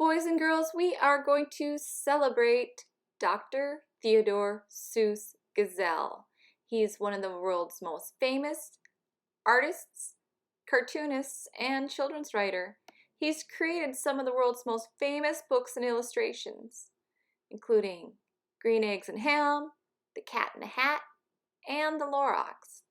Boys and girls, we are going to celebrate Dr. Theodore Seuss Geisel. He's one of the world's most famous artists, cartoonists, and children's writer. He's created some of the world's most famous books and illustrations, including Green Eggs and Ham, The Cat in the Hat, and The Lorax.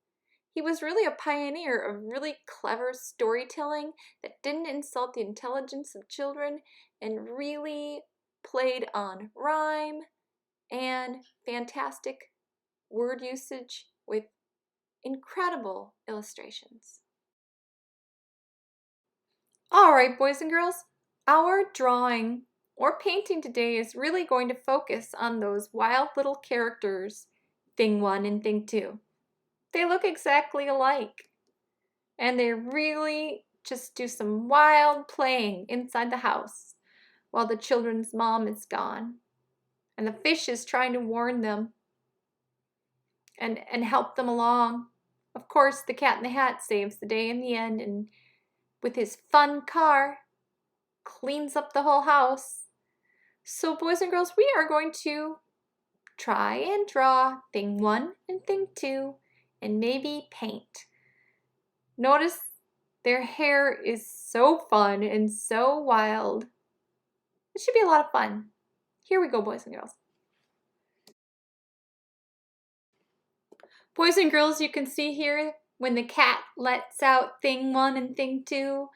He was really a pioneer of really clever storytelling that didn't insult the intelligence of children and really played on rhyme and fantastic word usage with incredible illustrations. All right, boys and girls, our drawing or painting today is really going to focus on those wild little characters, Thing 1 and Thing 2. They look exactly alike, and they really just do some wild playing inside the house while the children's mom is gone, and the fish is trying to warn them and help them along. Of course, the Cat in the Hat saves the day in the end, and with his fun car, cleans up the whole house. So boys and girls, we are going to try and draw Thing 1 and Thing 2 and maybe paint. Notice their hair is so fun and so wild. It should be a lot of fun. Here we go, boys and girls. Boys and girls, you can see here when the cat lets out Thing 1 and Thing 2,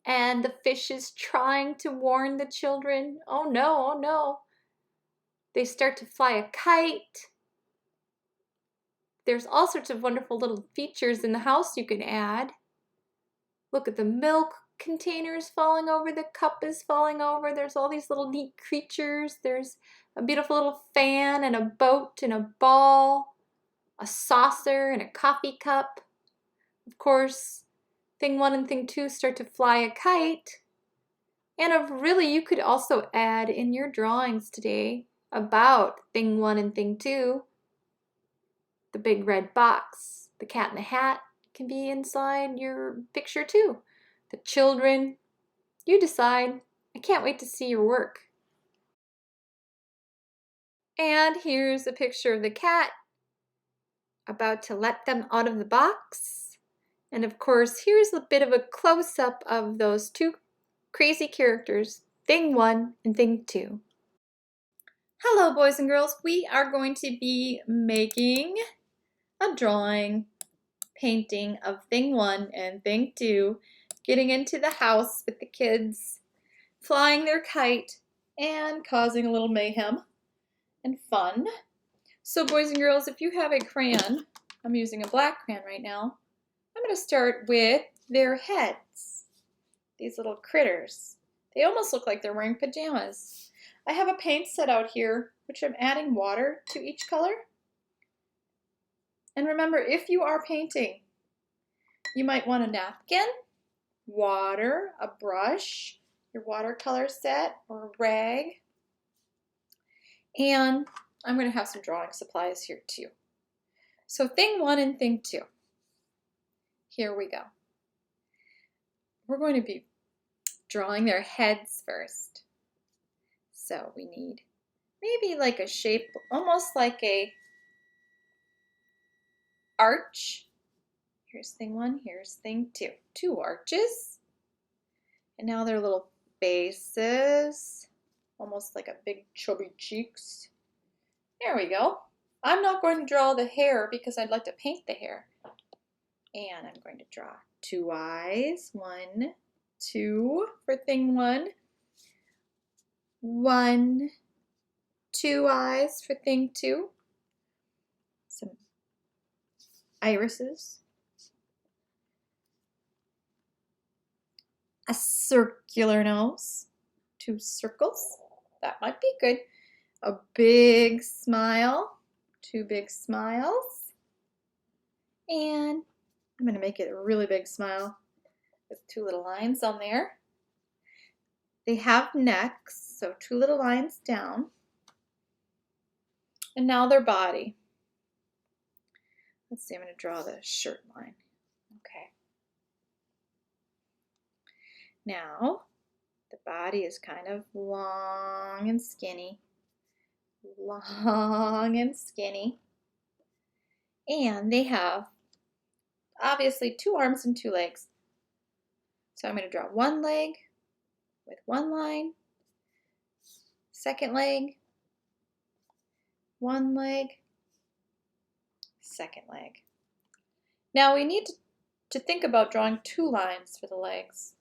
and the fish is trying to warn the children. Oh no, oh no. They start to fly a kite. There's all sorts of wonderful little features in the house you can add. Look at the milk containers falling over, the cup is falling over. There's all these little neat creatures. There's a beautiful little fan and a boat and a ball, a saucer and a coffee cup. Of course, Thing 1 and Thing 2 start to fly a kite. And really, you could also add in your drawings today about Thing 1 and Thing 2, the big red box, the Cat in the Hat can be inside your picture too. The children, you decide. I can't wait to see your work. And here's a picture of the cat about to let them out of the box. And of course, here's a bit of a close-up of those two crazy characters, Thing 1 and Thing 2. Hello, boys and girls. We are going to be making a drawing, painting of Thing 1 and Thing 2, getting into the house with the kids, flying their kite, and causing a little mayhem and fun. So boys and girls, if you have a crayon, I'm using a black crayon right now, I'm going to start with their heads. These little critters. They almost look like they're wearing pajamas. I have a paint set out here, which I'm adding water to each color. And remember, if you are painting, you might want a napkin, water, a brush, your watercolor set, or a rag. And I'm going to have some drawing supplies here too. So Thing 1 and Thing 2. Here we go. We're going to be drawing their heads first. So we need maybe like a shape, almost like a arch. Here's Thing 1, here's Thing 2. 2 arches. And now their little faces, almost like a big chubby cheeks. There we go. I'm not going to draw the hair because I'd like to paint the hair. And I'm going to draw 2 eyes. 1, 2 for Thing 1. 1, 2 eyes for Thing 2. Some irises. A circular nose. 2 circles. That might be good. A big smile. 2 big smiles. And I'm going to make it a really big smile with 2 little lines on there. They have necks, so 2 little lines down. And now their body. Let's see, I'm going to draw the shirt line. Okay. Now, the body is kind of long and skinny. Long and skinny. And they have obviously 2 arms and 2 legs. So I'm going to draw one leg with one line, second leg, one leg, second leg. Now we need to think about drawing 2 lines for the legs.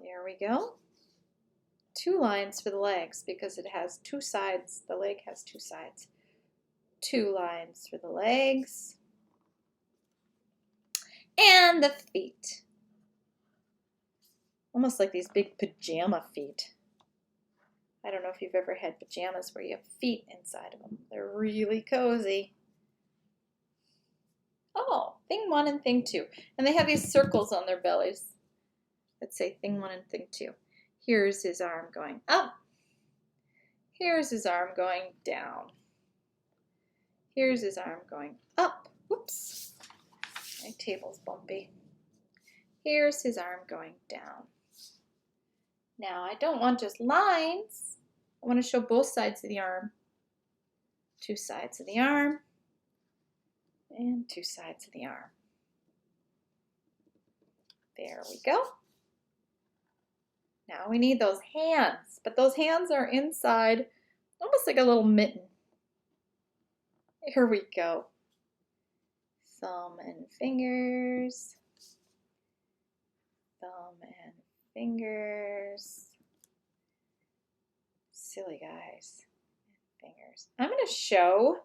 There we go. 2 lines for the legs because it has 2 sides. The leg has 2 sides. 2 lines for the legs. And the feet. Almost like these big pajama feet. I don't know if you've ever had pajamas where you have feet inside of them. They're really cozy. Oh, thing 1 and thing 2. And they have these circles on their bellies that say thing 1 and thing 2. Here's his arm going up. Here's his arm going down. Here's his arm going up. Whoops. My table's bumpy. Here's his arm going down. Now I don't want just lines. I want to show both sides of the arm. 2 sides of the arm and 2 sides of the arm. There we go. Now we need those hands, but those hands are inside, almost like a little mitten. Here we go. Thumb and fingers. Thumb and fingers. Silly guys. Fingers. I'm going to show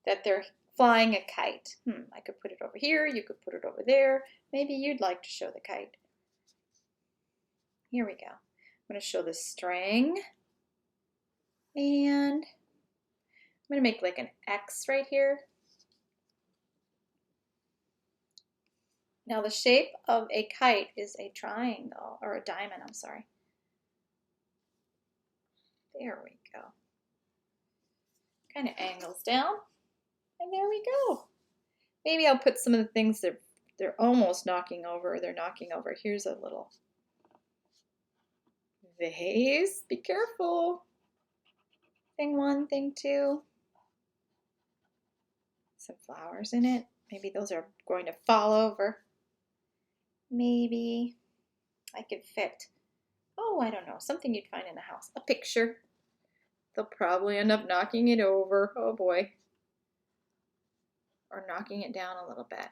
that they're flying a kite. I could put it over here. You could put it over there. Maybe you'd like to show the kite. Here we go. I'm going to show the string. And I'm going to make like an X right here. Now the shape of a kite is a triangle, or a diamond, I'm sorry. There we go. Kind of angles down. And there we go. Maybe I'll put some of the things that they're almost knocking over. They're knocking over. Here's a little vase. Be careful. Thing 1, thing 2. Some flowers in it. Maybe those are going to fall over. Maybe I could fit, oh, I don't know, something you'd find in a house. A picture. They'll probably end up knocking it over. Oh boy. Or knocking it down a little bit.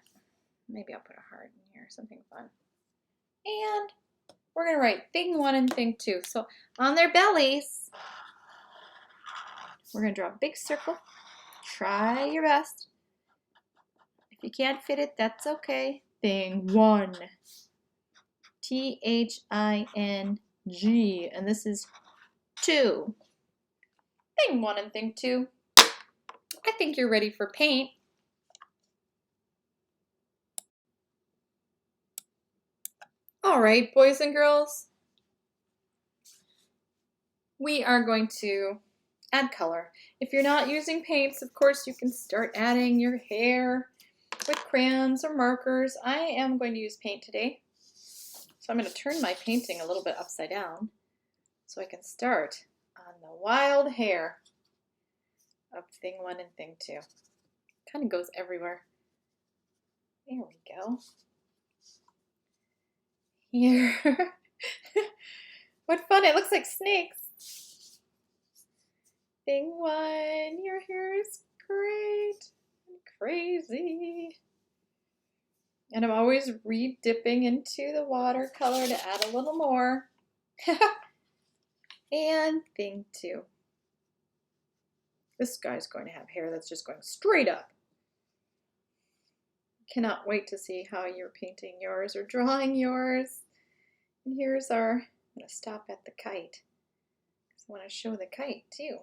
Maybe I'll put a heart in here, something fun. And we're going to write thing 1 and thing 2. So on their bellies, we're going to draw a big circle. Try your best. If you can't fit it, that's okay. Thing 1. T-H-I-N-G. And this is 2. Thing 1 and thing 2. I think you're ready for paint. All right, boys and girls. We are going to add color. If you're not using paints, of course, you can start adding your hair with crayons or markers. I am going to use paint today. So I'm going to turn my painting a little bit upside down so I can start on the wild hair of thing 1 and thing 2. Kind of goes everywhere. There we go. Here. What fun, it looks like snakes. Thing 1, your hair is great and crazy. And I'm always re-dipping into the watercolor to add a little more. And thing 2. This guy's going to have hair that's just going straight up. Cannot wait to see how you're painting yours or drawing yours. And here's our, I'm going to stop at the kite. I want to show the kite too.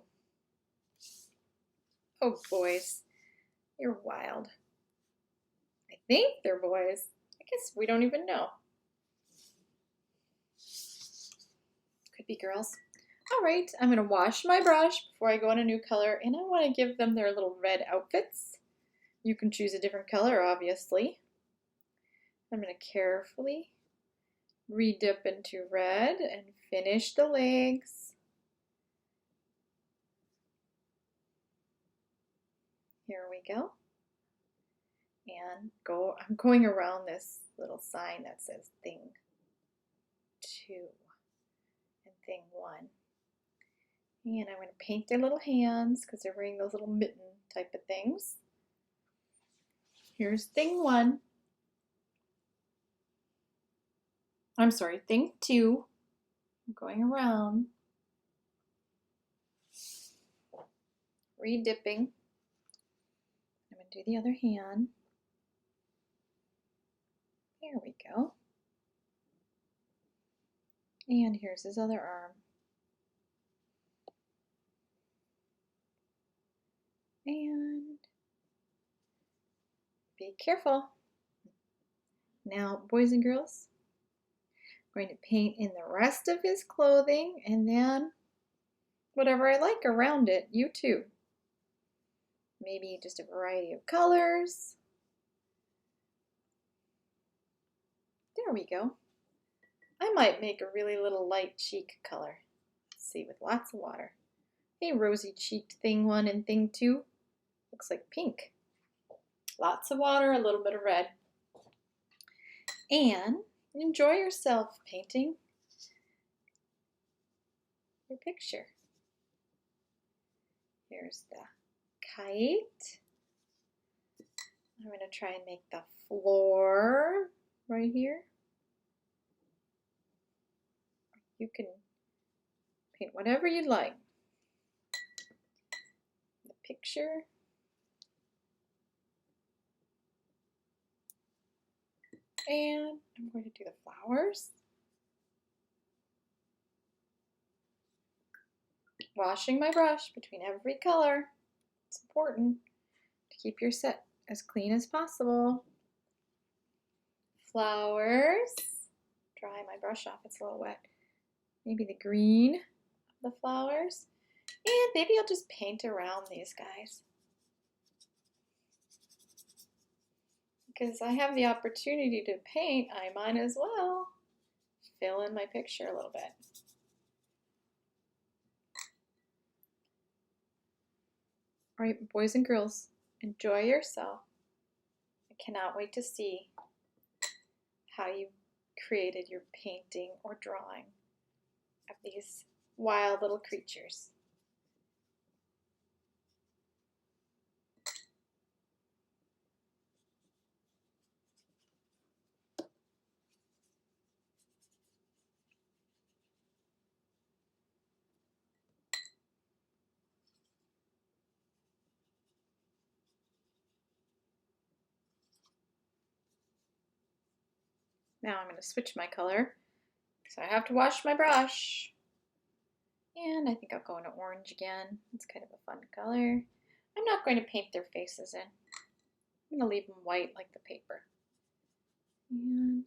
Oh, boys, you're wild. I think they're boys. I guess we don't even know. Could be girls. All right, I'm going to wash my brush before I go on a new color, and I want to give them their little red outfits. You can choose a different color, obviously. I'm going to carefully Redip into red and finish the legs. Here we go. And I'm going around this little sign that says thing 2 and thing 1. And I'm going to paint their little hands because they're wearing those little mitten type of things. Here's thing 1. I'm sorry, thing 2. I'm going around. Redipping. I'm going to do the other hand. There we go. And here's his other arm. And be careful. Now, boys and girls, I'm going to paint in the rest of his clothing and then whatever I like around it, you too. Maybe just a variety of colors. There we go. I might make a really little light cheek color. Let's see, with lots of water. A rosy cheeked thing 1 and thing 2. Looks like pink. Lots of water, a little bit of red. And enjoy yourself painting your picture. Here's the kite. I'm going to try and make the floor right here. You can paint whatever you'd like. The picture. And I'm going to do the flowers. Washing my brush between every color. It's important to keep your set as clean as possible. Flowers. Dry my brush off, it's a little wet. Maybe the green of the flowers. And maybe I'll just paint around these guys. Because I have the opportunity to paint, I might as well fill in my picture a little bit. All right, boys and girls, enjoy yourself. I cannot wait to see how you created your painting or drawing of these wild little creatures. Now I'm going to switch my color, so I have to wash my brush. And I think I'll go into orange again. It's kind of a fun color. I'm not going to paint their faces in. I'm going to leave them white like the paper. And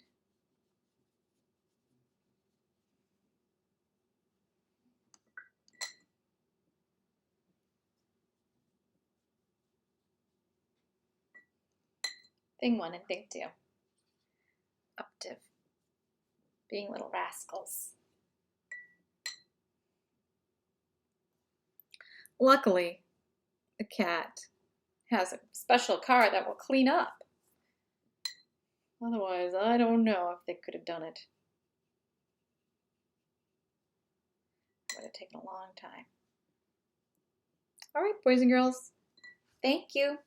thing 1 and thing 2. Up to being little rascals. Luckily, the cat has a special car that will clean up. Otherwise, I don't know if they could have done it. It would have taken a long time. All right, boys and girls, thank you.